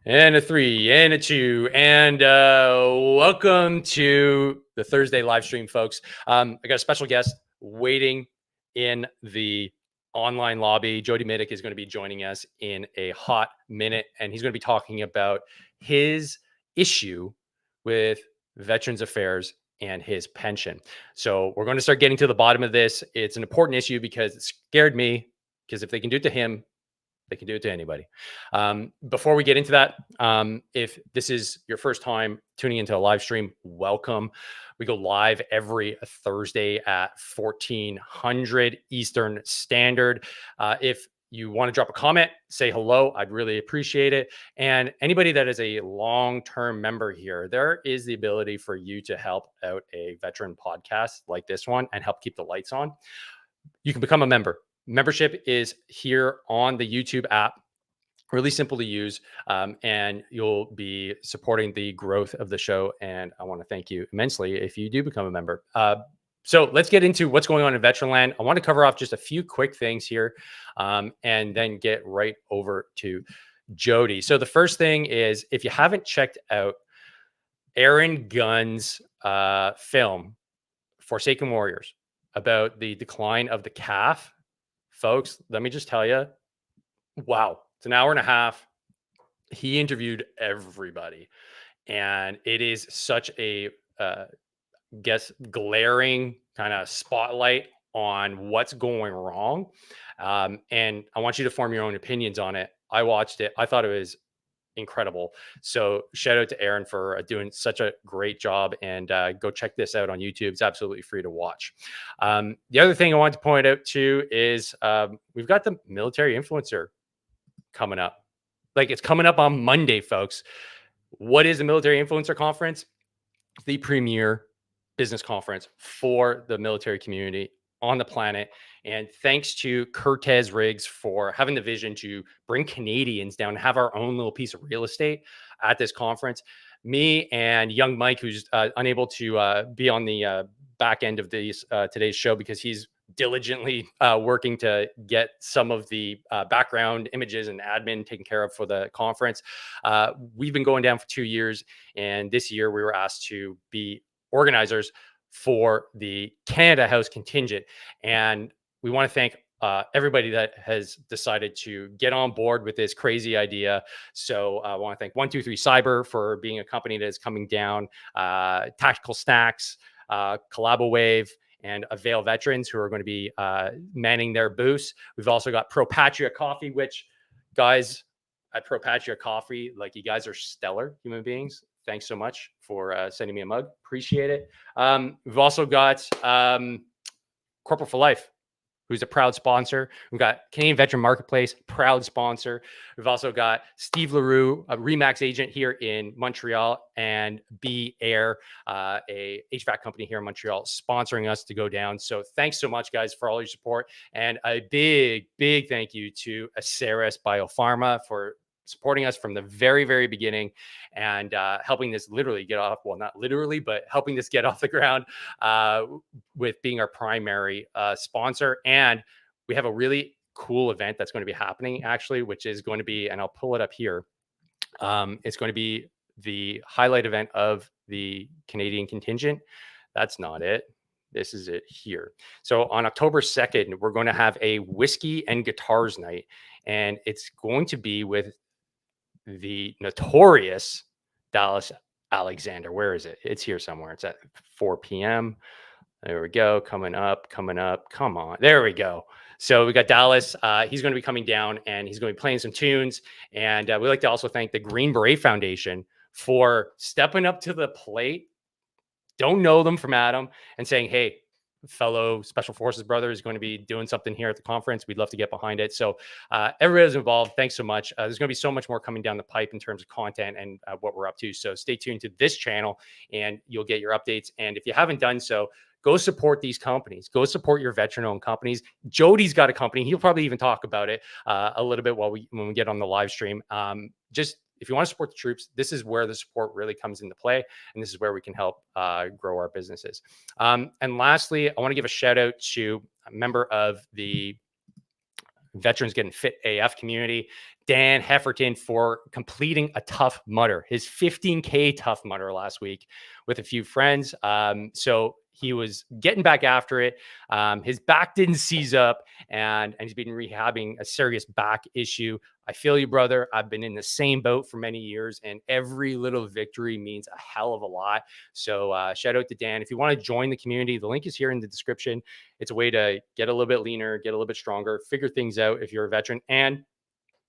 And a 3 and a 2 and welcome to the Thursday live stream, folks. I got a special guest waiting in the online lobby. Jody Mitic is going to be joining us in a hot minute, and he's going to be talking about his issue with Veterans Affairs and his pension. So we're going to start getting to the bottom of this. It's an important issue because it scared me, because if they can do it to him, they can do it to anybody. Before we get into that, if this is your first time tuning into a live stream, welcome. We go live every Thursday at 1400 Eastern Standard. If you want to drop a comment, say hello, I'd really appreciate it. And anybody that is a long-term member here, there is the ability for you to help out a veteran podcast like this one and help keep the lights on. You can become a member. Membership is here on the YouTube app. Really simple to use, and you'll be supporting the growth of the show. And I want to thank you immensely if you do become a member. So let's get into what's going on in Veteranland. I want to cover off just a few quick things here, and then get right over to Jody. So the first thing is, if you haven't checked out Aaron Gunn's film, Forsaken Warriors, about the decline of the calf, folks, let me just tell you, wow, it's an hour and a half. He interviewed everybody, and it is such a glaring kind of spotlight on what's going wrong. And I want you to form your own opinions on it. I watched it. I thought it was incredible. So shout out to Aaron for doing such a great job, and go check this out on YouTube. It's absolutely free to watch. The other thing I want to point out too is we've got the military influencer coming up. Like, it's coming up on Monday, folks. What is the Military Influencer Conference? The premier business conference for the military community on the planet. And thanks to Cortez Riggs for having the vision to bring Canadians down and have our own little piece of real estate at this conference. Me and young Mike, who's unable to be on the back end of today's show because he's diligently working to get some of the background images and admin taken care of for the conference. We've been going down for 2 years, and this year we were asked to be organizers for the Canada House contingent. And we want to thank everybody that has decided to get on board with this crazy idea. So I want to thank 123 Cyber for being a company that is coming down, Tactical Snacks, Collabo Wave, and Avail Veterans, who are going to be manning their booths. We've also got Pro Patria Coffee, which, guys, at Pro Patria Coffee, like, you guys are stellar human beings. Thanks so much for sending me a mug. Appreciate it. We've also got Corporate for Life, who's a proud sponsor. We've got Canadian Veteran Marketplace, proud sponsor. We've also got Steve Leroux, a Remax agent here in Montreal, and B Air, a HVAC company here in Montreal, sponsoring us to go down. So thanks so much, guys, for all your support. And a big, big thank you to Aceris Biopharma for supporting us from the very, very beginning, and helping this literally get off, well, not literally, but helping this get off the ground with being our primary sponsor. And we have a really cool event that's going to be happening, actually, which is going to be, and I'll pull it up here. It's going to be the highlight event of the Canadian contingent. That's not it. This is it here. So on October 2nd, we're going to have a whiskey and guitars night, and it's going to be with the notorious Dallas Alexander. Where is it? It's here somewhere. It's at 4 p.m. There we go. Coming up. Come on. There we go. So we got Dallas. He's going to be coming down, and he's going to be playing some tunes. And we'd like to also thank the Green Beret Foundation for stepping up to the plate. Don't know them from Adam, and saying, hey, fellow Special Forces brother is going to be doing something here at the conference. We'd love to get behind it. So everybody's involved. Thanks so much. There's going to be so much more coming down the pipe in terms of content and what we're up to. So stay tuned to this channel, and you'll get your updates. And if you haven't done so, go support these companies. Go support your veteran-owned companies. Jody's got a company. He'll probably even talk about it a little bit when we get on the live stream. Just if you want to support the troops, this is where the support really comes into play, and this is where we can help grow our businesses. And lastly, I want to give a shout out to a member of the Veterans Getting Fit AF community. Dan Hefferton for completing a Tough Mudder, his 15K Tough Mudder last week with a few friends. So he was getting back after it. His back didn't seize up, and he's been rehabbing a serious back issue. I feel you, brother. I've been in the same boat for many years, and every little victory means a hell of a lot. So shout out to Dan. If you want to join the community, the link is here in the description. It's a way to get a little bit leaner, get a little bit stronger, figure things out if you're a veteran. And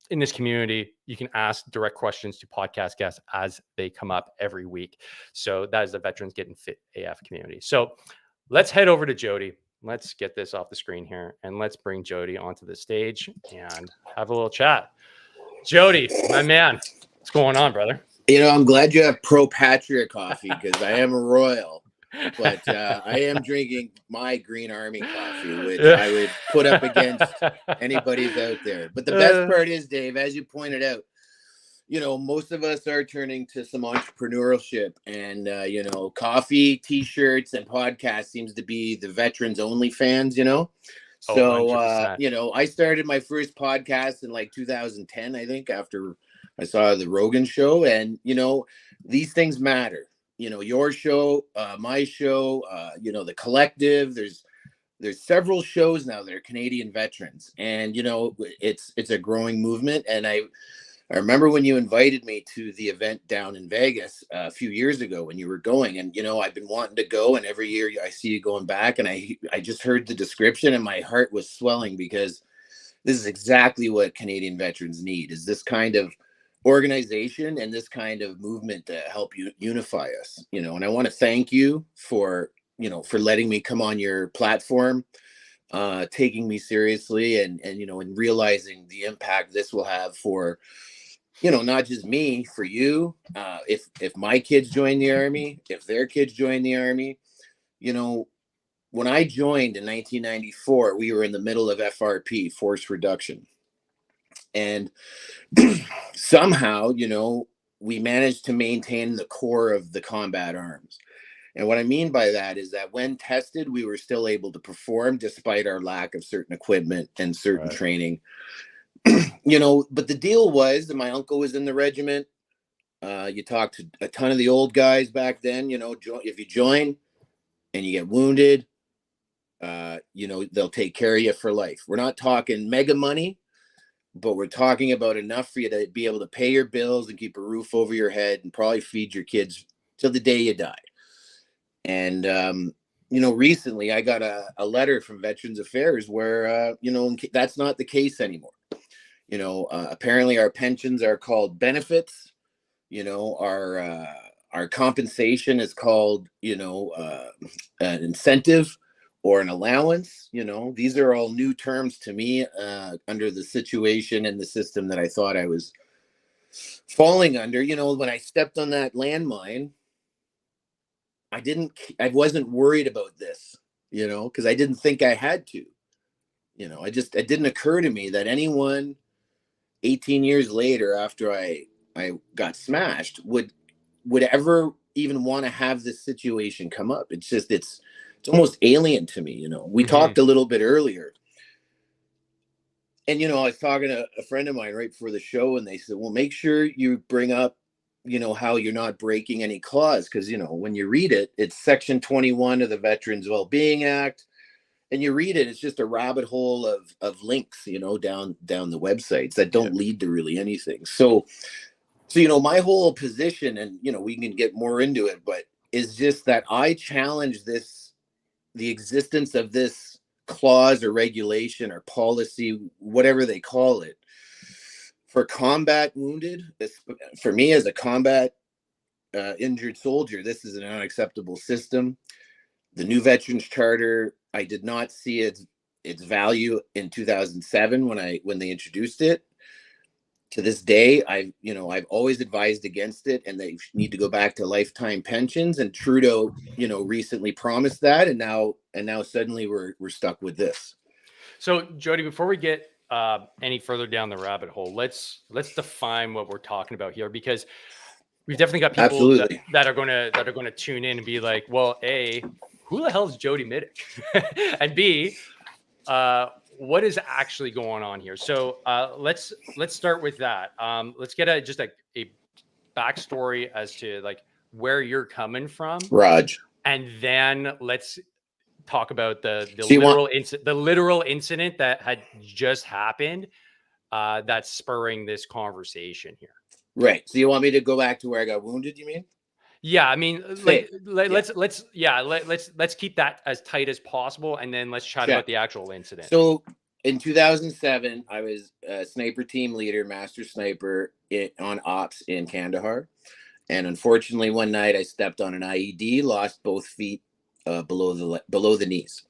in this community, you can ask direct questions to podcast guests as they come up every week. So that is the Veterans Getting Fit AF community. So let's head over to Jody. Let's get this off the screen here, and let's bring Jody onto the stage and have a little chat. Jody, my man, what's going on, brother? I'm glad you have Pro Patria coffee, because I am a royal. But I am drinking my Green Army coffee, which I would put up against anybody's out there. But the best part is, Dave, as you pointed out, most of us are turning to some entrepreneurship, and coffee, t-shirts, and podcasts seems to be the veterans only fans. So I started my first podcast in like 2010, I think, after I saw the Rogan show, and these things matter. Your show, my show, the collective. There's several shows now that are Canadian veterans, and it's a growing movement. And I remember when you invited me to the event down in Vegas a few years ago when you were going, and I've been wanting to go, and every year I see you going back, and I just heard the description and my heart was swelling, because this is exactly what Canadian veterans need, is this kind of organization and this kind of movement to help unify us, and I want to thank you for letting me come on your platform, taking me seriously, and and realizing the impact this will have for not just me, for you, if my kids join the Army, if their kids join the Army. When I joined in 1994, we were in the middle of FRP, force reduction, and somehow, we managed to maintain the core of the combat arms. And what I mean by that is that when tested, we were still able to perform despite our lack of certain equipment and certain training. But the deal was that my uncle was in the regiment. You talk to a ton of the old guys back then, if you join and you get wounded, they'll take care of you for life. We're not talking mega money, but we're talking about enough for you to be able to pay your bills and keep a roof over your head and probably feed your kids till the day you die. And, recently I got a letter from Veterans Affairs where, that's not the case anymore. Apparently our pensions are called benefits. Our compensation is called, an incentive or an allowance. These are all new terms to me under the situation and the system that I thought I was falling under. When I stepped on that landmine, I wasn't worried about this, because I didn't think I had to. It didn't occur to me that anyone 18 years later, after I got smashed, would ever even want to have this situation come up. It's almost alien to me. We talked a little bit earlier, and I was talking to a friend of mine right before the show, and they said, well, make sure you bring up how you're not breaking any clause, because when you read it, it's section 21 of the Veterans Wellbeing Act, and you read it, it's just a rabbit hole of links down the websites that don't lead to really anything. So my whole position, and we can get more into it, but is just that I challenge the existence of this clause or regulation or policy, whatever they call it, for combat wounded. For me, as a combat injured soldier, this is an unacceptable system. The new Veterans Charter, I did not see its value in 2007 when they introduced it. To this day, I've always advised against it, and they need to go back to lifetime pensions. And Trudeau, recently promised that, and now suddenly we're stuck with this. So, Jody, before we get any further down the rabbit hole, let's define what we're talking about here, because we've definitely got people that are going to tune in and be like, well, A, who the hell is Jody Mitic? And B, what is actually going on here? So let's start with that. Let's get a backstory as to like where you're coming from, Raj. and then let's talk about the So you want literal incident that had just happened, that's spurring this conversation here. right. So you want me to go back to where I got wounded, you mean? Yeah, I mean, Say, yeah. let's keep that as tight as possible, and then let's chat Check. about the actual incident. So in 2007, I was a sniper team leader, master sniper on ops in Kandahar. And unfortunately, one night I stepped on an IED, lost both feet below the knees.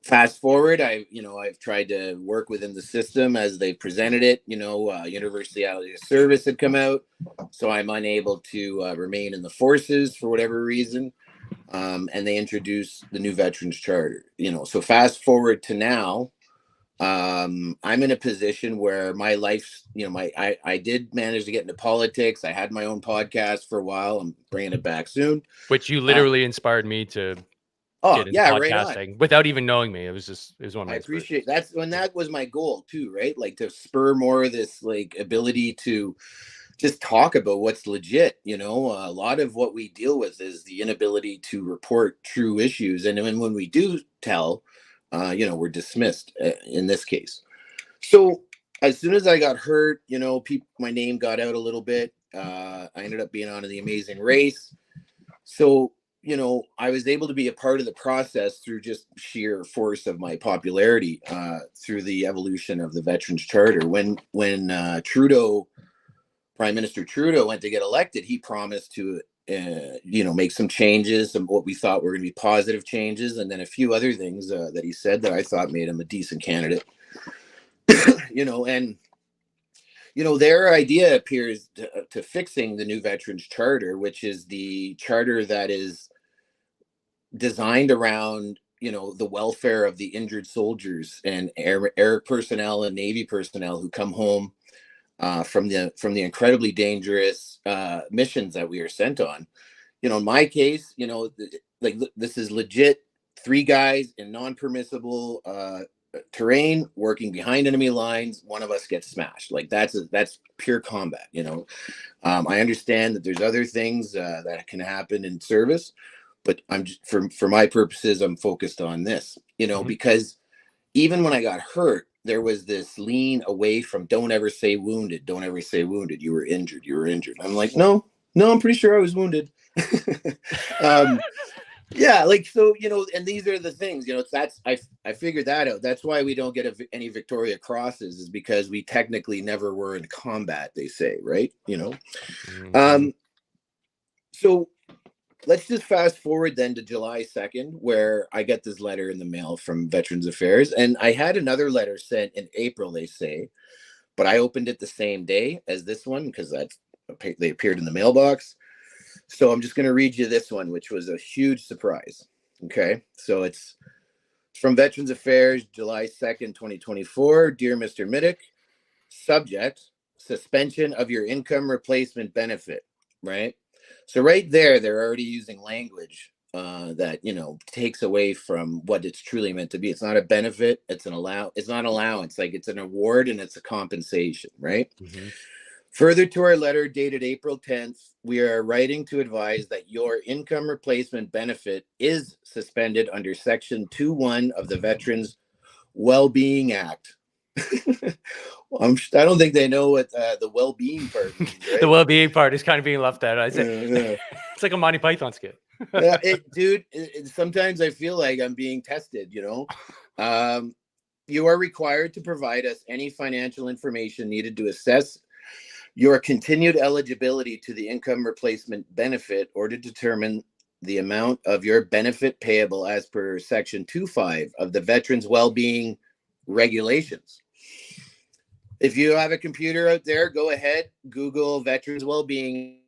Fast forward, I've tried to work within the system as they presented it. University of Service had come out, so I'm unable to remain in the forces for whatever reason. And they introduced the new Veterans Charter. So fast forward to now, I'm in a position where my life, I did manage to get into politics. I had my own podcast for a while. I'm bringing it back soon. Which you literally inspired me to get into podcasting, right, without even knowing me. It was one of my. I appreciate that's when that was my goal too, right? Like to spur more of this like ability to just talk about what's legit. A lot of what we deal with is the inability to report true issues, and when we do tell, we're dismissed in this case. So as soon as I got hurt, my name got out a little bit. I ended up being on The Amazing Race. So, I was able to be a part of the process through just sheer force of my popularity through the evolution of the Veterans Charter. When Prime Minister Trudeau went to get elected, he promised to make some changes, some what we thought were going to be positive changes, and then a few other things that he said that I thought made him a decent candidate. Their idea appears to fixing the new Veterans Charter, which is the charter that is designed around the welfare of the injured soldiers and air personnel and Navy personnel who come home from the incredibly dangerous missions that we are sent on. In my case, this is legit 3 guys in non-permissible terrain working behind enemy lines. One of us gets smashed. Like that's pure combat. I understand that there's other things that can happen in service, but I'm just, for my purposes, I'm focused on this. Because even when I got hurt, there was this lean away from don't ever say wounded. Don't ever say wounded. You were injured. I'm like, no, I'm pretty sure I was wounded. Yeah, so and these are the things, that's I figured that out. That's why we don't get any Victoria Crosses, is because we technically never were in combat, they say, right? So let's just fast forward then to July 2nd, where I get this letter in the mail from Veterans Affairs, and I had another letter sent in April, they say, but I opened it the same day as this one because they appeared in the mailbox. So I'm just going to read you this one, which was a huge surprise. Okay. So it's from Veterans Affairs, July 2nd, 2024. Dear Mr. Mitic, subject, suspension of your income replacement benefit, right? So right there, they're already using language that, takes away from what it's truly meant to be. It's not a benefit. It's not allowance. Like it's an award and it's a compensation, right? Mm-hmm. Further to our letter dated April 10th, we are writing to advise that your income replacement benefit is suspended under Section 2.1 of the Veterans Well-Being Act. I don't think they know what the well-being part means, right? The well-being part is kind of being left out. I say it's like a Monty Python skit. Dude, sometimes I feel like I'm being tested, You are required to provide us any financial information needed to assess your continued eligibility to the income replacement benefit or to determine the amount of your benefit payable as per Section 2.5 of the Veterans Wellbeing Regulations. If you have a computer out there, go ahead, Google Veterans Wellbeing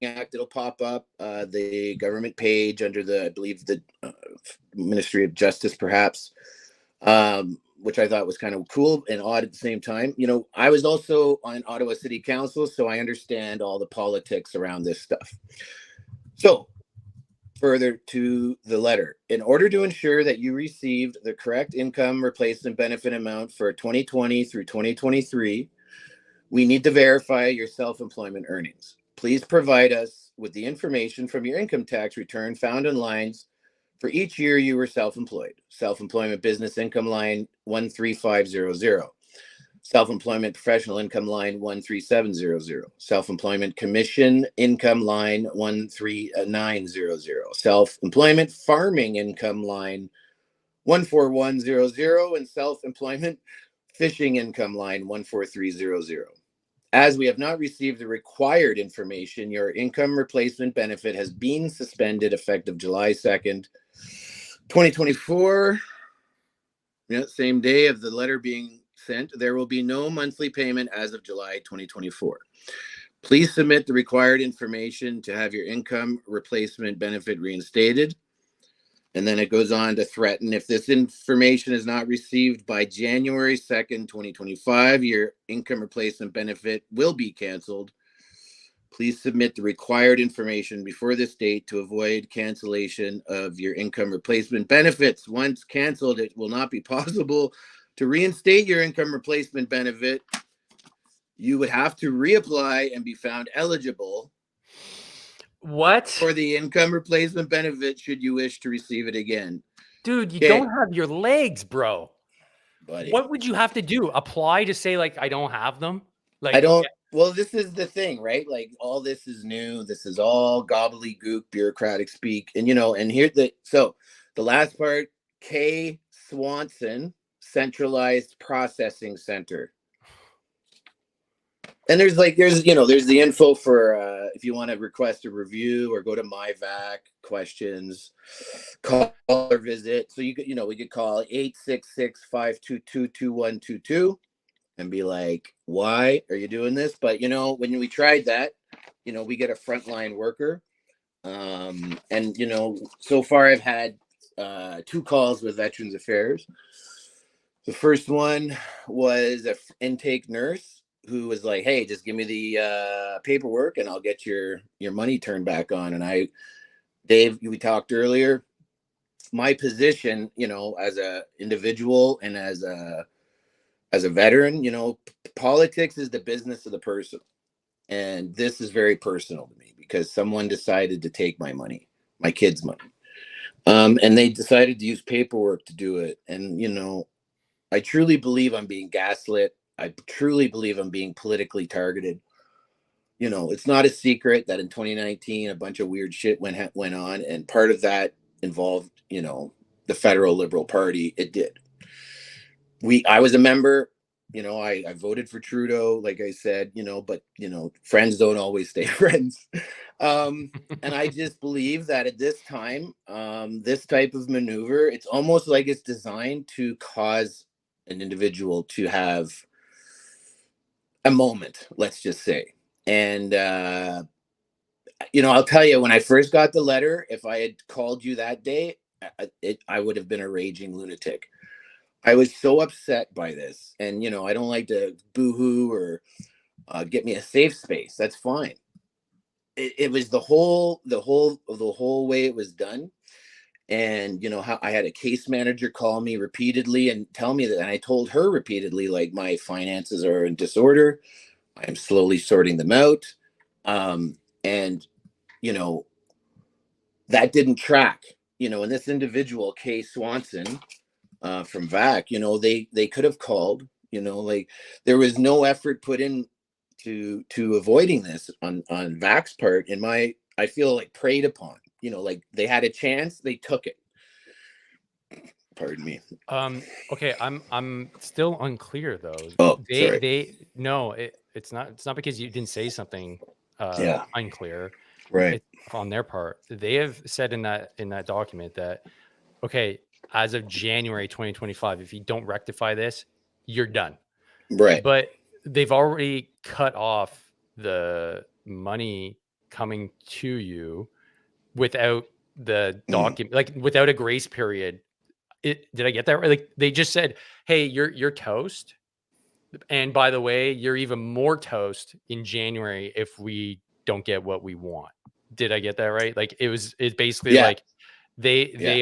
Act. It'll pop up the government page under I believe the Ministry of Justice, perhaps. Which I thought was kind of cool and odd at the same time. I was also on Ottawa City Council, so I understand all the politics around this stuff. So further to the letter. In order to ensure that you received the correct income replacement benefit amount for 2020 through 2023, we need to verify your self-employment earnings. Please provide us with the information from your income tax return found in lines for each year you were self-employed. Self-employment business income line 13500. Self-employment professional income line 13700. Self-employment commission income line 13900. Self-employment farming income line 14100, and self-employment fishing income line 14300. As we have not received the required information, your income replacement benefit has been suspended effective July 2nd, 2024. Yeah, same day of the letter being sent. There will be no monthly payment as of July 2024. Please submit the required information to have your income replacement benefit reinstated. And then it goes on to threaten, if this information is not received by January 2nd, 2025, your income replacement benefit will be canceled. Please submit the required information before this date to avoid cancellation of your income replacement benefits. Once canceled, it will not be possible to reinstate your income replacement benefit. You would have to reapply and be found eligible What? for the income replacement benefit should you wish to receive it again. Dude, you don't have your legs, bro. Buddy. What would you have to do? Apply to say, like, I don't have them? Like, I don't. Well, this is the thing, right? Like, all this is new. This is all gobbledygook bureaucratic speak. And, and here the last part, K. Swanson Centralized Processing Center. And there's the info for if you want to request a review or go to MyVac questions, call or visit. So we could call 866-522-2122 and be like, why are you doing this? But when we tried that, we get a frontline worker. And so far I've had 2 calls with Veterans Affairs. The first one was an intake nurse who was like, hey, just give me the paperwork and I'll get your money turned back on. And Dave, we talked earlier, my position, as a individual and as a veteran, politics is the business of the person. And this is very personal to me because someone decided to take my money, my kids' money. And they decided to use paperwork to do it. And, I truly believe I'm being gaslit. I truly believe I'm being politically targeted. It's not a secret that in 2019, a bunch of weird shit went on. And part of that involved, the federal Liberal Party. It did. I was a member, I voted for Trudeau, like I said, but, friends don't always stay friends. And I just believe that at this time, this type of maneuver, it's almost like it's designed to cause an individual to have a moment, let's just say. And, I'll tell you, when I first got the letter, if I had called you that day, I would have been a raging lunatic. I was so upset by this. And, I don't like to boo-hoo or get me a safe space. That's fine. It was the whole way it was done. And, how I had a case manager call me repeatedly and tell me that, and I told her repeatedly, like, my finances are in disorder. I am slowly sorting them out. And, that didn't track, and this individual, Kay Swanson, from VAC, they could have called, like, there was no effort put in to avoiding this on VAC's part. And I feel like preyed upon, like they had a chance, they took it. Pardon me. Okay, I'm still unclear though. Oh, sorry. It's not because you didn't say something unclear. Right. It's on their part. They have said in that document that, okay, as of January 2025, if you don't rectify this, you're done. Right. But they've already cut off the money coming to you without the document, like without a grace period. Did I get that right? Like, they just said, hey, you're toast. And by the way, you're even more toast in January if we don't get what we want. Did I get that right? Like it's basically Yeah, like they yeah,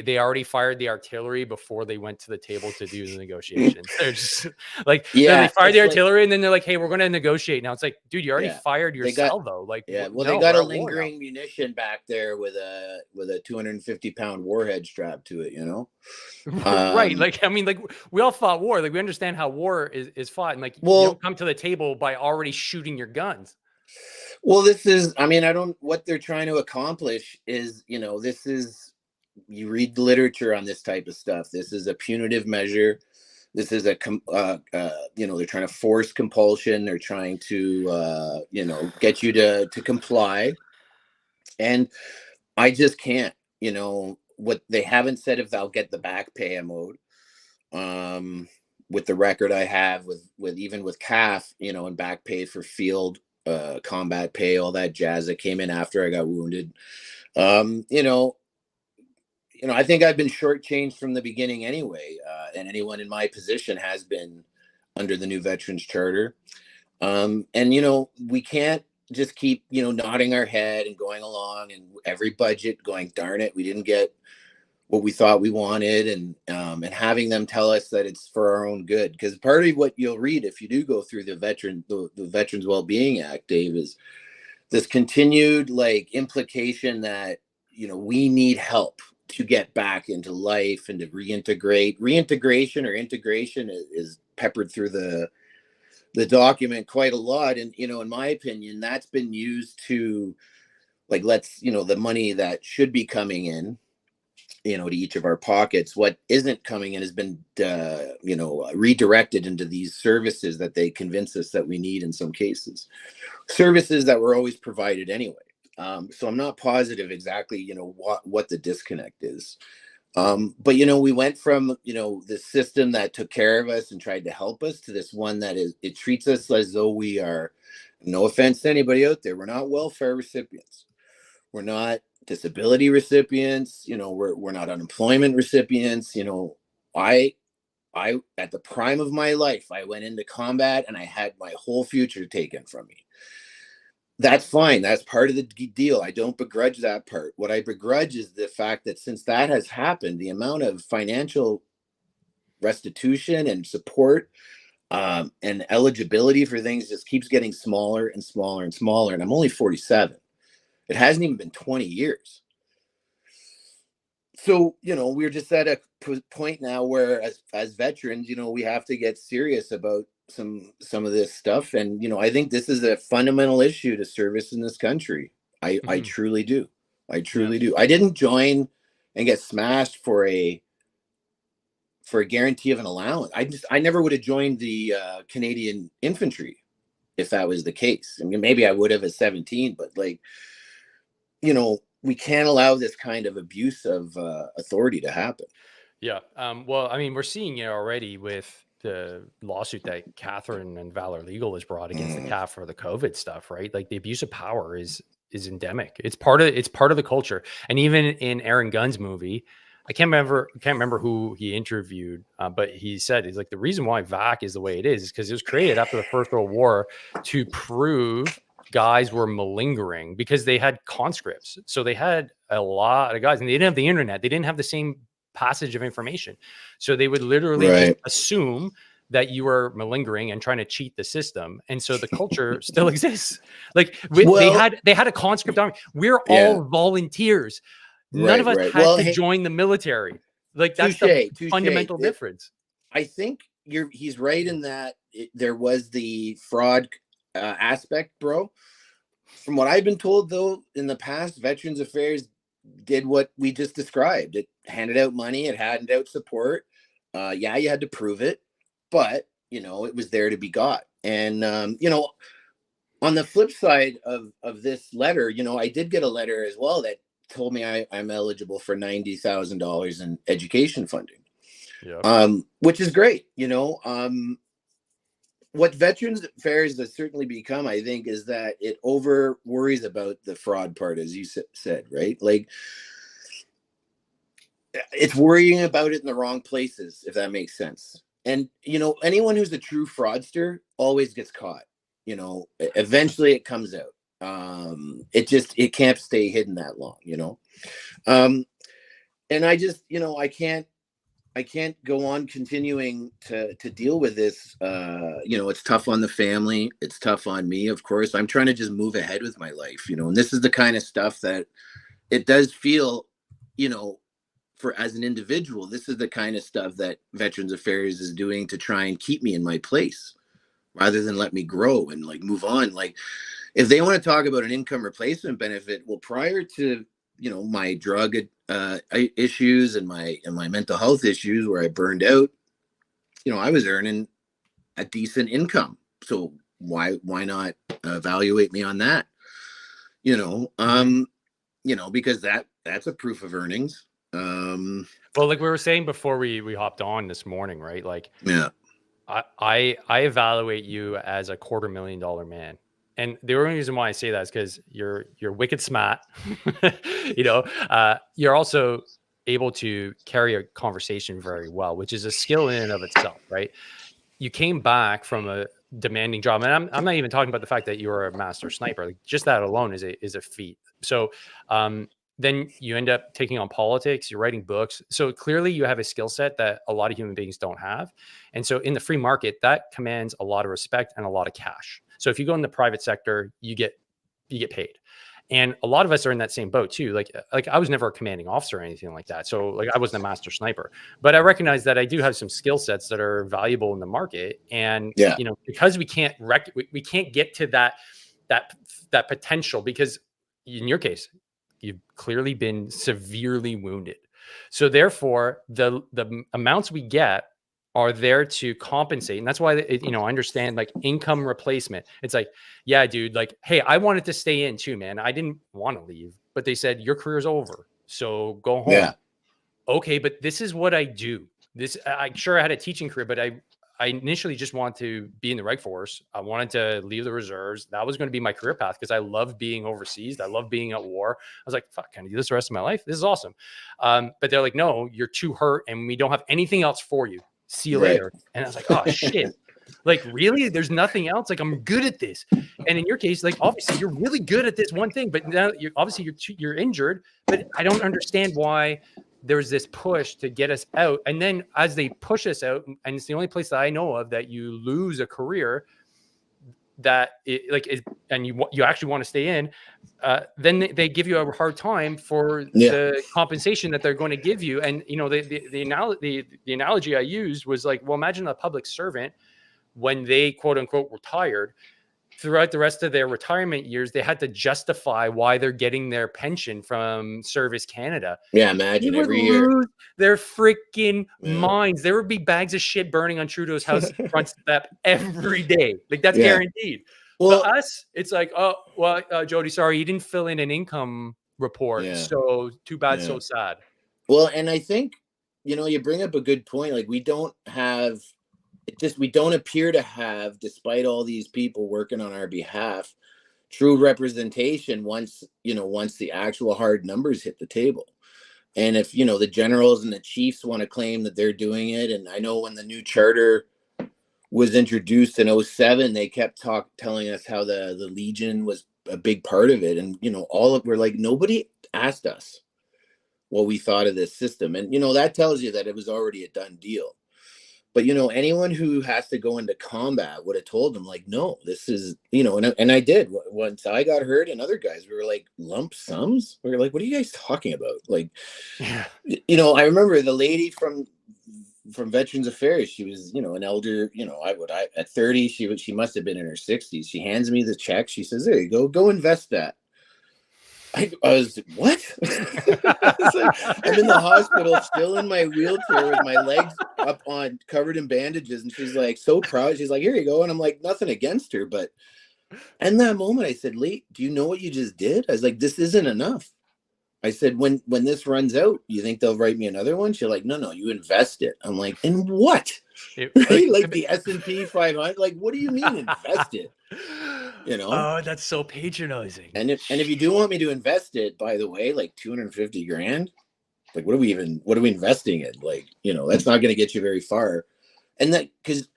they already fired the artillery before they went to the table to do the negotiations. They're just like they yeah. fired the It's like, artillery and then they're like, hey, we're gonna negotiate now. It's like, dude, you already yeah, fired your they got, cell though. Like, yeah. Well, they no, got we're a at war now. lingering munition back there with a 250-pound warhead strapped to it. Right. Um, Like, I mean, like we all fought war. Like we understand how war is fought. And like you well, don't come to the table by already shooting your guns. well, this is. I mean, I don't. What they're trying to accomplish is, this is. You read literature on this type of stuff. This is a punitive measure. This is they're trying to force compulsion. They're trying to, get you to comply. And I just can't. What they haven't said if I'll get the back pay mode. Um, with the record I have with even with CAF, and back pay for field combat pay, all that jazz that came in after I got wounded. Um, you know, I think I've been shortchanged from the beginning anyway, and anyone in my position has been under the new Veterans Charter. And we can't just keep nodding our head and going along, and every budget going, darn it, we didn't get what we thought we wanted, and having them tell us that it's for our own good. Because part of what you'll read if you do go through the Veterans Wellbeing Act, Dave, is this continued like implication that we need help to get back into life and to reintegration or integration is peppered through the document quite a lot. And in my opinion, that's been used to, like, let's the money that should be coming in to each of our pockets, what isn't coming in has been redirected into these services that they convince us that we need, in some cases services that were always provided anyway. So I'm not positive exactly what the disconnect is. But we went from the system that took care of us and tried to help us to this one that it treats us as though we are, no offense to anybody out there, we're not welfare recipients, we're not disability recipients, we're not unemployment recipients. I at the prime of my life, I went into combat and I had my whole future taken from me. That's fine. That's part of the deal. I don't begrudge that part. What I begrudge is the fact that since that has happened, the amount of financial restitution and support, and eligibility for things just keeps getting smaller and smaller and smaller. And I'm only 47. It hasn't even been 20 years. So, we're just at a point now where as veterans, we have to get serious about some of this stuff. And, I think this is a fundamental issue to service in this country. I Mhm. truly do. I Yeah. truly do. I didn't join and get smashed for a guarantee of an allowance. I never would have joined the Canadian infantry if that was the case. I mean, maybe I would have at 17, but like, we can't allow this kind of abuse of authority to happen. Yeah. Well, I mean, we're seeing it already with the lawsuit that Catherine and Valor Legal has brought against the Mm, CAF for the COVID stuff, right? Like the abuse of power is endemic. It's part of the culture. And even in Aaron Gunn's movie, I can't remember who he interviewed, but he said he's like the reason why VAC is the way it is because it was created after the First World War to prove guys were malingering because they had conscripts. So they had a lot of guys and they didn't have the internet. They didn't have the same passage of information. So they would literally just right. assume that you were malingering and trying to cheat the system. And so the culture still exists. Like they Well, had a conscript army. We're yeah. all volunteers. None of Right. us Right. had Well, to hey, join the military. Like that's the touche. Touche. fundamental difference. I think he's right in that there was the fraud aspect, bro. From what I've been told, though, in the past, Veterans Affairs did what we just described. It handed out money, it handed out support. Yeah, you had to prove it, but it was there to be got. And on the flip side of this letter, I did get a letter as well that told me I'm eligible for $90,000 in education funding, Yeah. which is great. What Veterans Affairs has certainly become, I think, is that it over worries about the fraud part, as you said, right? Like, it's worrying about it in the wrong places, if that makes sense. And anyone who's a true fraudster always gets caught. Eventually it comes out. It can't stay hidden that long, um, and I just, I can't go on continuing to deal with this. It's tough on the family. It's tough on me, of course. I'm trying to just move ahead with my life, and this is the kind of stuff that it does feel, you know, for as an individual, this is the kind of stuff that Veterans Affairs is doing to try and keep me in my place rather than let me grow and like move on. Like if they want to talk about an income replacement benefit, well, prior to, my drug issues and my mental health issues where I burned out, I was earning a decent income. So why not evaluate me on that? Because that's a proof of earnings. Well, like we were saying before we hopped on this morning, right? Like, yeah, I evaluate you as a $250,000 man. And the only reason why I say that is because you're wicked smart. You're also able to carry a conversation very well, which is a skill in and of itself, right? You came back from a demanding job, and I'm not even talking about the fact that you were a master sniper. Like just that alone is a feat. So then you end up taking on politics. You're writing books. So clearly, you have a skill set that a lot of human beings don't have. And so in the free market, that commands a lot of respect and a lot of cash. So if you go in the private sector, you get paid. And a lot of us are in that same boat too. Like I was never a commanding officer or anything like that. So like I wasn't a master sniper, but I recognize that I do have some skill sets that are valuable in the market. And, yeah, because we can't we can't get to that potential because in your case, you've clearly been severely wounded. So therefore the amounts we get are there to compensate. And that's why, I understand like income replacement. It's like, yeah, dude, like, hey, I wanted to stay in too, man. I didn't want to leave, but they said your career's over. So go home. yeah, Okay. But this is what I do. I'm sure I had a teaching career, but I initially just wanted to be in the Reg Force. I wanted to leave the reserves. That was going to be my career path because I love being overseas. I love being at war. I was like, fuck, can I do this the rest of my life? This is awesome. But they're like, no, you're too hurt and we don't have anything else for you. See you right. later. And I was like, oh shit. Like, really? There's nothing else? Like, I'm good at this. And in your case, like, obviously you're really good at this one thing, but now you're injured, but I don't understand why there's this push to get us out. And then as they push us out, and it's the only place that I know of that you lose a career that and you actually want to stay in, then they give you a hard time for the compensation that they're going to give you. And the analogy I used was like, well, imagine a public servant when they quote unquote retired. Throughout the rest of their retirement years, they had to justify why they're getting their pension from Service Canada. Yeah, imagine every year. Their freaking minds. There would be bags of shit burning on Trudeau's house front step every day. Like that's guaranteed. Well, but us, it's like, oh, well, Jody, sorry, you didn't fill in an income report. Yeah. So too bad, so sad. Well, and I think, you bring up a good point. Like we don't appear to have, despite all these people working on our behalf, true representation once the actual hard numbers hit the table. And if, the generals and the chiefs want to claim that they're doing it. And I know when the new charter was introduced in 2007, they kept telling us how the Legion was a big part of it. And, we're like, nobody asked us what we thought of this system. And, that tells you that it was already a done deal. But, anyone who has to go into combat would have told them, like, no, this is, and I did. Once I got hurt and other guys, we were like, lump sums? We were like, what are you guys talking about? Like, I remember the lady from Veterans Affairs, she was, an elder, at 30, she must have been in her 60s. She hands me the check. She says, there you go invest that. I was what? I was like, I'm in the hospital, still in my wheelchair with my legs up on covered in bandages, and she's like so proud. She's like, "Here you go," and I'm like, nothing against her, but in that moment, I said, "Lee, do you know what you just did?" I was like, "This isn't enough." I said, "When this runs out, you think they'll write me another one?" She's like, "No, you invest it." I'm like, "In what?" Right? Like the S&P 500. Like, what do you mean invest it? Oh, that's so patronizing. And if you do want me to invest it, by the way, like $250,000, like what are we investing in? Like, that's not going to get you very far. And that, because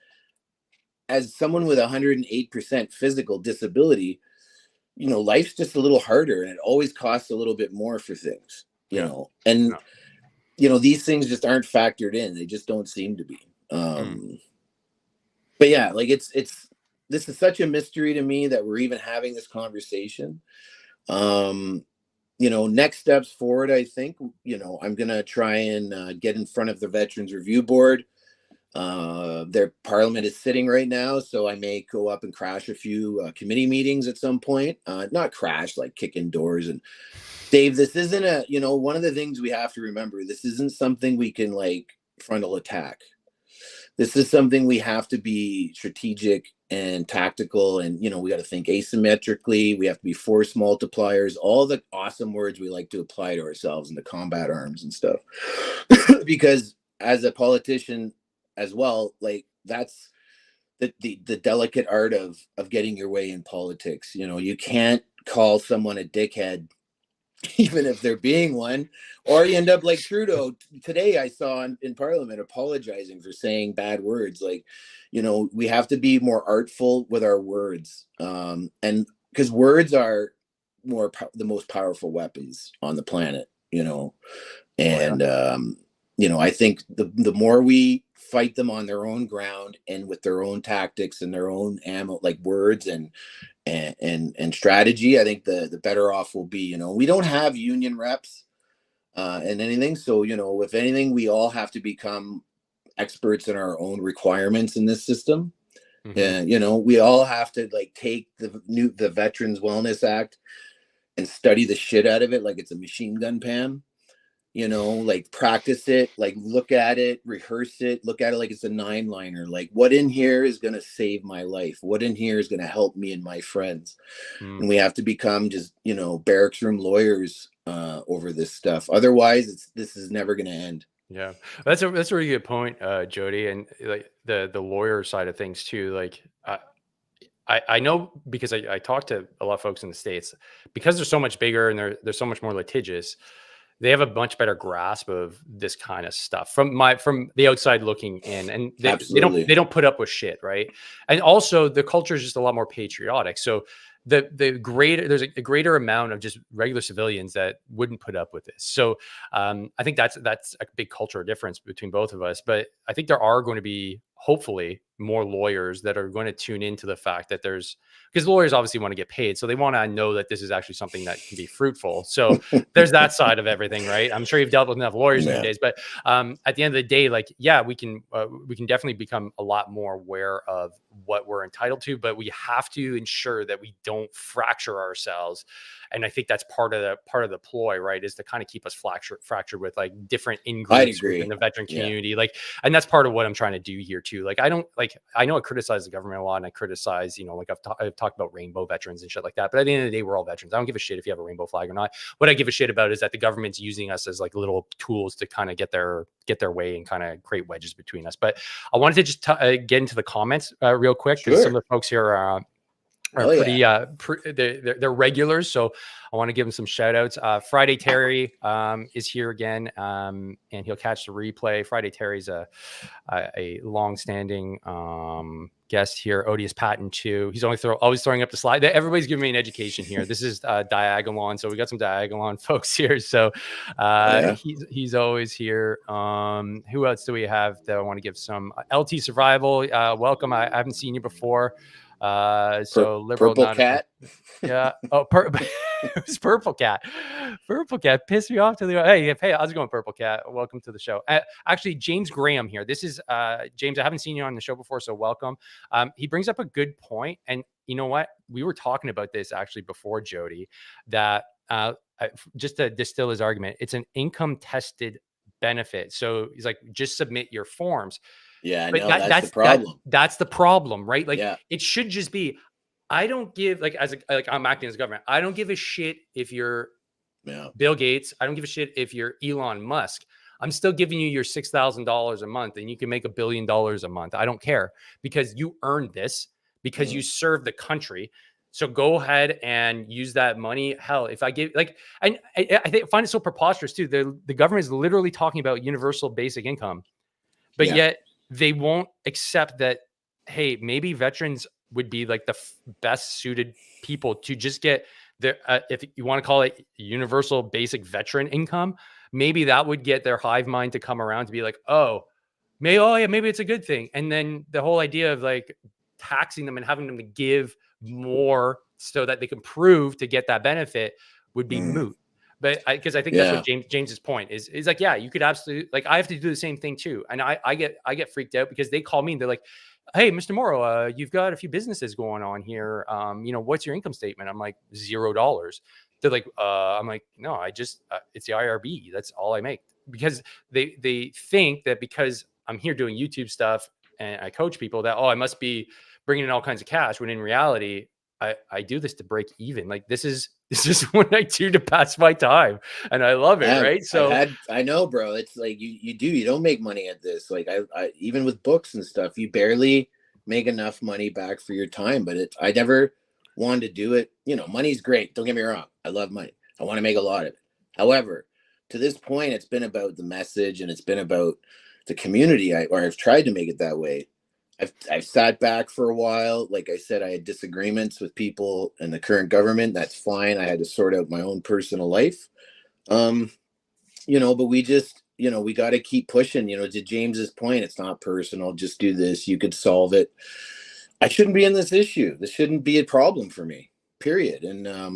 as someone with 108% physical disability, life's just a little harder, and it always costs a little bit more for things, Yeah. and, Yeah. these things just aren't factored in. They just don't seem to be. Mm. But yeah, like this is such a mystery to me that we're even having this conversation. Um, next steps forward, I think, I'm going to try and get in front of the Veterans Review Board. Their parliament is sitting right now, so I may go up and crash a few committee meetings at some point. Not crash, like kick in doors. And Dave, this isn't one of the things we have to remember. This isn't something we can like frontal attack. This is something we have to be strategic and tactical, and we got to think asymmetrically. We have to be force multipliers, all the awesome words we like to apply to ourselves in the combat arms and stuff. Because as a politician as well, like that's the delicate art of getting your way in politics. You can't call someone a dickhead even if they're being one, or you end up like Trudeau today. I saw in Parliament apologizing for saying bad words. Like, we have to be more artful with our words, and because words are the most powerful weapons on the planet. Oh, yeah. And I think the more we fight them on their own ground and with their own tactics and their own ammo, like words and strategy, I think the better off we'll be. We don't have union reps and anything, so if anything, we all have to become experts in our own requirements in this system. Mm-hmm. We all have to like take the Veterans Wellness Act and study the shit out of it like it's a machine gun, Pam. Like practice it, like look at it, rehearse it, look at it like it's a 9-liner. Like, what in here is going to save my life? What in here is going to help me and my friends? Mm. And we have to become just, barracks room lawyers over this stuff. Otherwise, this is never going to end. Yeah, that's a really good point, Jody, and like the lawyer side of things too. Like, I know because I talk to a lot of folks in the States, because they're so much bigger and they're so much more litigious. They have a much better grasp of this kind of stuff from the outside looking in, and Absolutely. they don't put up with shit, right? And also the culture is just a lot more patriotic. So there's a greater amount of just regular civilians that wouldn't put up with this. So I think that's a big cultural difference between both of us. But I think there are going to be hopefully more lawyers that are going to tune into the fact that because lawyers obviously want to get paid, so they want to know that this is actually something that can be fruitful. So there's that side of everything, right? I'm sure you've dealt with enough lawyers in your days, but at the end of the day, like, yeah, we can definitely become a lot more aware of what we're entitled to, but we have to ensure that we don't fracture ourselves. And I think that's part of the ploy, right? Is to kind of keep us fractured with like different in-groups within the veteran community. Like, and that's part of what I'm trying to do here too. Like, I know I criticize the government a lot, and I criticize, like I've talked about rainbow veterans and shit like that. But at the end of the day, we're all veterans. I don't give a shit if you have a rainbow flag or not. What I give a shit about is that the government's using us as like little tools to kind of get their way and kind of create wedges between us. But I wanted to just get into the comments real quick, because some of the folks here are pretty they're regulars, so I want to give them some shout outs. Friday Terry is here again, and he'll catch the replay. Friday Terry's a long-standing guest here. Odious Patton too. He's always throwing up the slide. Everybody's giving me an education here. This is Diagolon, so we got some Diagolon folks here. So he's always here. Who else do we have that I want to give some? LT Survival, welcome. I haven't seen you before. So liberal, Purple Cat. Yeah. Oh, it was Purple Cat. Purple Cat pissed me off to the hey, how's it going, Purple Cat? Welcome to the show. Actually, James Graham here. This is James. I haven't seen you on the show before, so welcome. He brings up a good point, and you know what? We were talking about this actually before, Jody, that just to distill his argument, it's an income tested benefit. So he's like, just submit your forms. Yeah, but no, that's the problem. That's the problem, right? Like, it should just be, I don't give, like, I'm acting as government. I don't give a shit if you're Bill Gates. I don't give a shit if you're Elon Musk. I'm still giving you your $6,000 a month, and you can make $1 billion a month. I don't care, because you earned this, because you serve the country. So go ahead and use that money. Hell, if I give and I find it so preposterous too. The government is literally talking about universal basic income, but yet they won't accept that, hey, maybe veterans would be like the best suited people to just get their, if you want to call it universal basic veteran income, maybe that would get their hive mind to come around to be like, oh, maybe it's a good thing. And then the whole idea of like taxing them and having them to give more so that they can prove to get that benefit would be moot. But because I think that's what James's point is like, yeah, you could absolutely, like, I have to do the same thing too. And I get freaked out because they call me and they're like, hey, Mr. Morrow, you've got a few businesses going on here. What's your income statement? I'm like, $0. They're like, I'm like, no, I just, it's the IRB. That's all I make. Because they think that because I'm here doing YouTube stuff and I coach people that, I must be bringing in all kinds of cash, when in reality, I do this to break even. Like, this is what I do to pass my time, and I love it. Right. So I know, bro. It's like you don't make money at this. Like I even with books and stuff, you barely make enough money back for your time. But I never wanted to do it. Money's great. Don't get me wrong. I love money. I want to make a lot of it. However, to this point, it's been about the message and it's been about the community. I've tried to make it that way. I've sat back for a while. Like I said, I had disagreements with people in the current government. That's fine. I had to sort out my own personal life. But we just, we got to keep pushing, to James's point. It's not personal. Just do this. You could solve it. I shouldn't be in this issue. This shouldn't be a problem for me, period. And I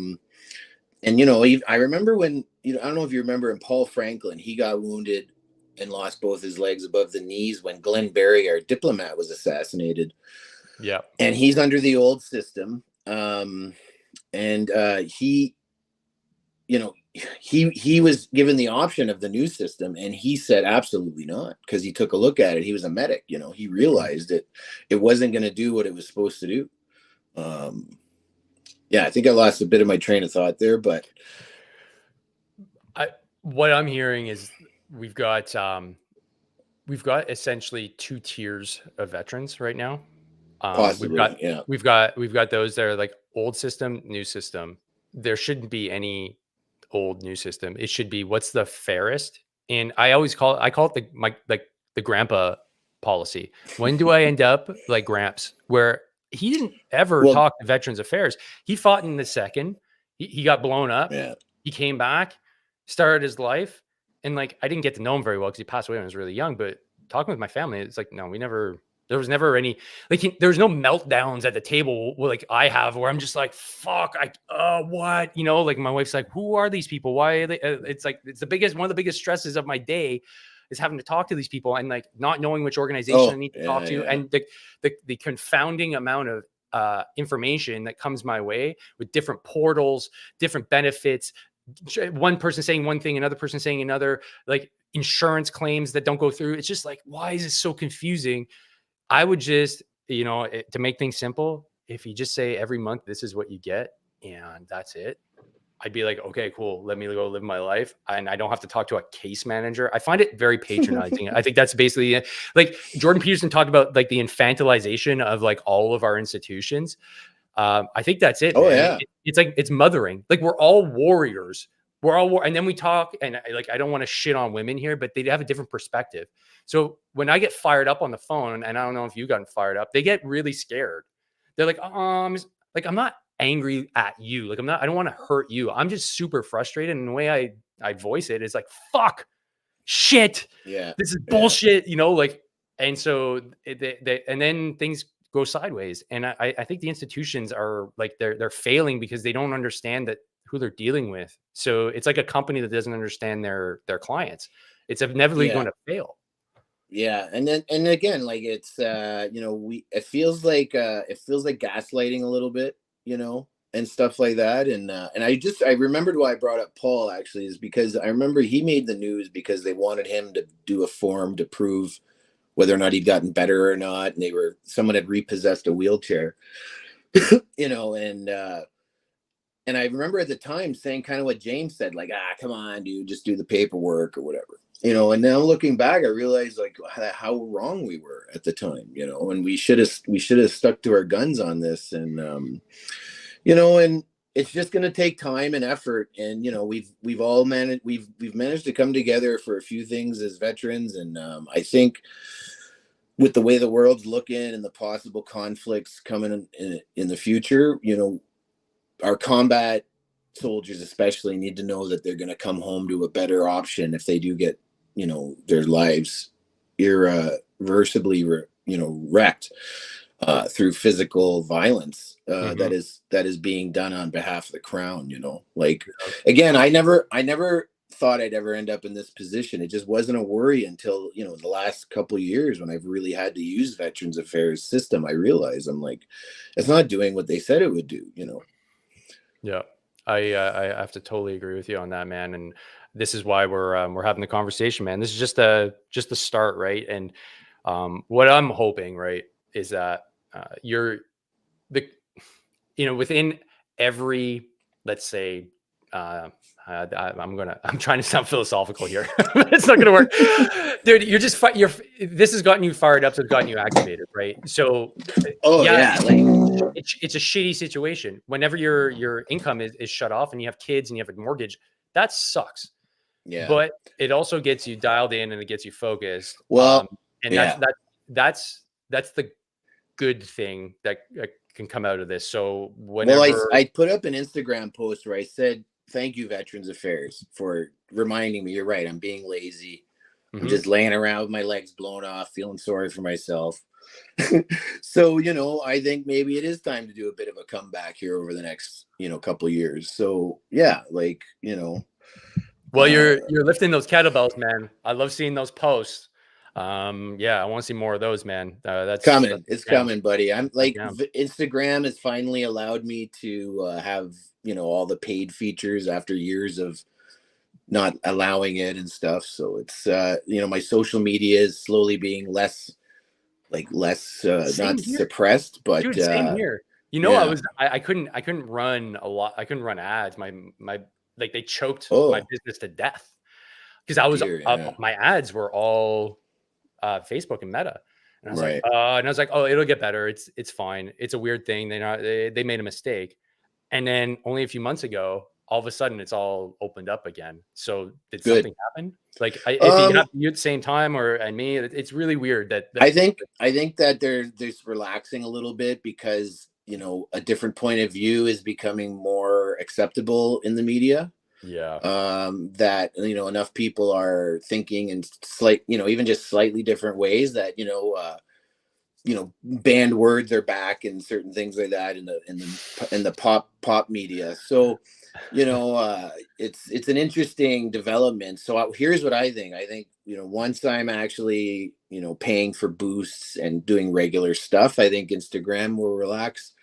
remember when, I don't know if you remember, in Paul Franklin, he got wounded and lost both his legs above the knees when Glenn Berry, our diplomat, was assassinated. Yeah. And he's under the old system. He was given the option of the new system, and he said absolutely not, because he took a look at it. He was a medic. He realized it wasn't going to do what it was supposed to do. I think I lost a bit of my train of thought there, but what I'm hearing is we've got essentially two tiers of veterans right now. Possibly, we've got those that are like old system, new system. There shouldn't be any old new system. It should be what's the fairest. And I always call it the grandpa policy. When do I end up like Gramps, where he didn't ever talk to Veterans Affairs? He fought in the second. He got blown up. Yeah. He came back, started his life. And like, I didn't get to know him very well because he passed away when I was really young, but talking with my family, it's like, no, there was never any, like, there's no meltdowns at the table like I have, where I'm just like, fuck, what, like my wife's like, who are these people? Why are they? It's like, one of the biggest stresses of my day is having to talk to these people and like not knowing which organization I need to talk to. And the confounding amount of information that comes my way with different portals, different benefits, one person saying one thing, another person saying another, like insurance claims that don't go through. It's just like, why is it so confusing? I would just, to make things simple, if you just say every month, this is what you get, and that's it, I'd be like, okay, cool. Let me go live my life. And I don't have to talk to a case manager. I find it very patronizing. I think that's basically it. Like Jordan Peterson talked about like the infantilization of like all of our institutions. I think that's it. Oh, man. yeah. It's like, it's mothering. Like we're all warriors. And then we talk, and like, I don't want to shit on women here, but they have a different perspective. So when I get fired up on the phone, and I don't know if you got fired up, they get really scared. They're like, I'm not angry at you. Like I don't want to hurt you. I'm just super frustrated. And the way I voice it is like, fuck, shit. Yeah. This is bullshit, like, and so and then things go sideways. And I think the institutions are like, they're failing because they don't understand that who they're dealing with. So it's like a company that doesn't understand their clients. It's inevitably going to fail. Yeah. And again, like it's, it feels like gaslighting a little bit, and stuff like that. And I remembered why I brought up Paul, actually, is because I remember he made the news because they wanted him to do a form to prove whether or not he'd gotten better or not. And someone had repossessed a wheelchair, and I remember at the time saying kind of what James said, like, come on, dude, just do the paperwork or whatever, and now looking back, I realized like how wrong we were at the time, and we should have stuck to our guns on this. And, and it's just going to take time and effort. And, we've all managed, we've managed to come together for a few things as veterans. And I think, with the way the world's looking and the possible conflicts coming in the future, you know, our combat soldiers especially need to know that they're going to come home to a better option if they do get, you know, their lives irreversibly, you know, wrecked through physical violence Mhm. that is being done on behalf of the crown. You know, like again, I never thought I'd ever end up in this position. It just wasn't a worry until, you know, the last couple of years when I've really had to use Veterans Affairs system. I realized I'm like, it's not doing what they said it would do. You know. Yeah. I have to totally agree with you on that, man. And this is why we're having the conversation, man. This is just the start, right? And what I'm hoping, right, is that you're the within every, let's say, uh, I'm trying to sound philosophical here. It's not gonna work, dude. You're just this has gotten you fired up, so it's gotten you activated, right? So Oh yeah, yeah, like it's a shitty situation whenever your income is shut off and you have kids and you have a mortgage. That sucks, yeah. but it also gets you dialed in and it gets you focused. Well, And yeah. that's the good thing that can come out of this. So Well, whenever, I put up an Instagram post where I said, "Thank you, Veterans Affairs, for reminding me." You're right. I'm being lazy. I'm Mhm. just laying around with my legs blown off, feeling sorry for myself. So, you know, I think maybe it is time to do a bit of a comeback here over the next, you know, couple of years. So, yeah, like, you know, well, you're lifting those kettlebells, man. I love seeing those posts. Yeah, I want to see more of those, man. That's coming. It's yeah, coming, buddy. I'm like, yeah. Instagram has finally allowed me to have, you know, all the paid features after years of not allowing it and stuff. So it's you know, my social media is slowly being less Same not here, suppressed, but dude. Same here. yeah. I couldn't run a lot. I couldn't run ads. My like they choked my Oh business to death because I was dear, yeah. my ads were all Facebook and Meta. And Right. I was like, oh, it'll get better. It's fine. It's a weird thing. They made a mistake. And then only a few months ago, all of a sudden it's all opened up again. So did Good. something happen? Like if you Um have you at the same time or and me, it's really weird that I think that there's relaxing a little bit because, you know, a different point of view is becoming more acceptable in the media. yeah. That, you know, enough people are thinking in slight, you know, even just slightly different ways that, you know, banned words are back and certain things like that in the pop media. So, you know, it's an interesting development. So here's what I think. I think, you know, once I'm actually, you know, paying for boosts and doing regular stuff, I think Instagram will relax.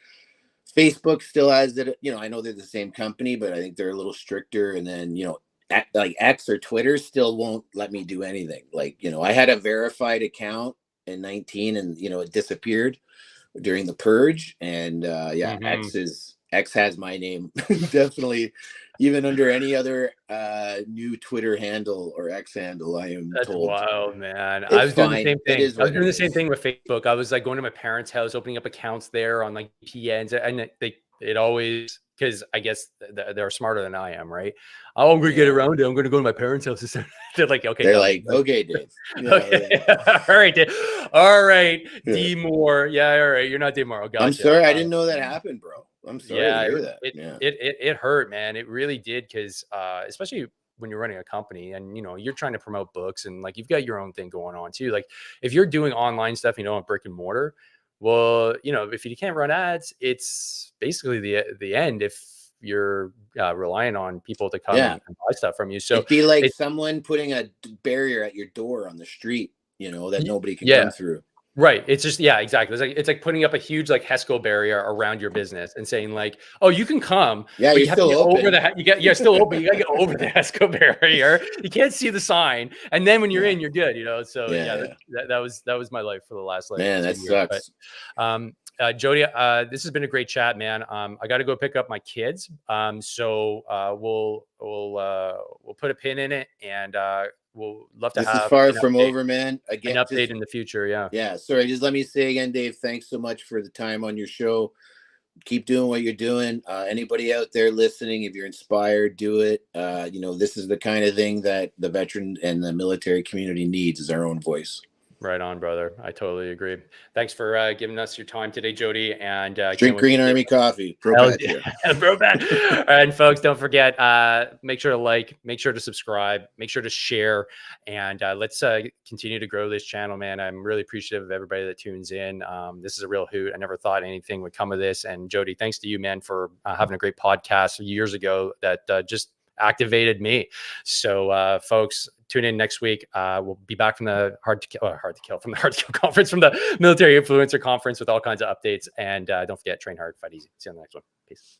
Facebook still has it. You know, I know they're the same company, but I think they're a little stricter. And then, you know, like X or Twitter still won't let me do anything. Like, you know, I had a verified account in 19 and, you know, it disappeared during the purge. And yeah, Hmm. X has my name definitely. Even under any other new Twitter handle or X handle, I am That's told wild, man. I it's was doing the fine. same It thing. is I was what it doing the same is. thing with Facebook. I was like going to my parents' house, opening up accounts there on like PNs, and it always, because I guess they're smarter than I am, right? Oh, I'm gonna get Yeah. around it. I'm gonna go to my parents' house. They're like, okay, They're done. like, okay, Dave. Yeah, Okay, yeah. all right, all right, Yeah. D Moore. Yeah, all right. You're not D Moore. I'm Gotcha. sorry. I didn't know that happened, bro. I'm sorry to Yeah, hear that. Yeah. it hurt, man. It really did, because especially when you're running a company and you're trying to promote books and like you've got your own thing going on too. Like if you're doing online stuff, on brick and mortar, well, if you can't run ads, it's basically the end if you're relying on people to come Yeah. and buy stuff from you. So It'd be like it, someone putting a barrier at your door on the street, you know, that nobody can yeah. come through. Right. It's just, yeah, exactly. It's like putting up a huge like HESCO barrier around your business and saying like, oh, you can come, Yeah, but you're you have to still get over open. you're still open. You gotta get over the HESCO barrier. You can't see the sign. And then when you're Yeah. in, you're good, So Yeah. yeah, Yeah. that was my life for the last like Man, that 2 years. But sucks. Jody, this has been a great chat, man. I got to go pick up my kids. So we'll put a pin in it, and we'll love to This is have far an from update over, man. an Again, update just in the future. Yeah. yeah, sorry, just let me say again, Dave, thanks so much for the time on your show. Keep doing what you're doing. Anybody out there listening, if you're inspired, do it. You know, this is the kind of thing that the veteran and the military community needs, is our own voice. Right on, brother. I totally agree. Thanks for giving us your time today, Jody. And Drink Green Army coffee. Pro Hell Patria. yeah, bro, man. And folks, don't forget, make sure to like, make sure to subscribe, make sure to share, and let's continue to grow this channel, man. I'm really appreciative of everybody that tunes in. This is a real hoot. I never thought anything would come of this. And Jody, thanks to you, man, for having a great podcast years ago that just activated me. So folks, tune in next week. We'll be back from the hard to kill conference, from the military influencer conference, with all kinds of updates. And don't forget, train hard, fight easy. See you on the next one. Peace.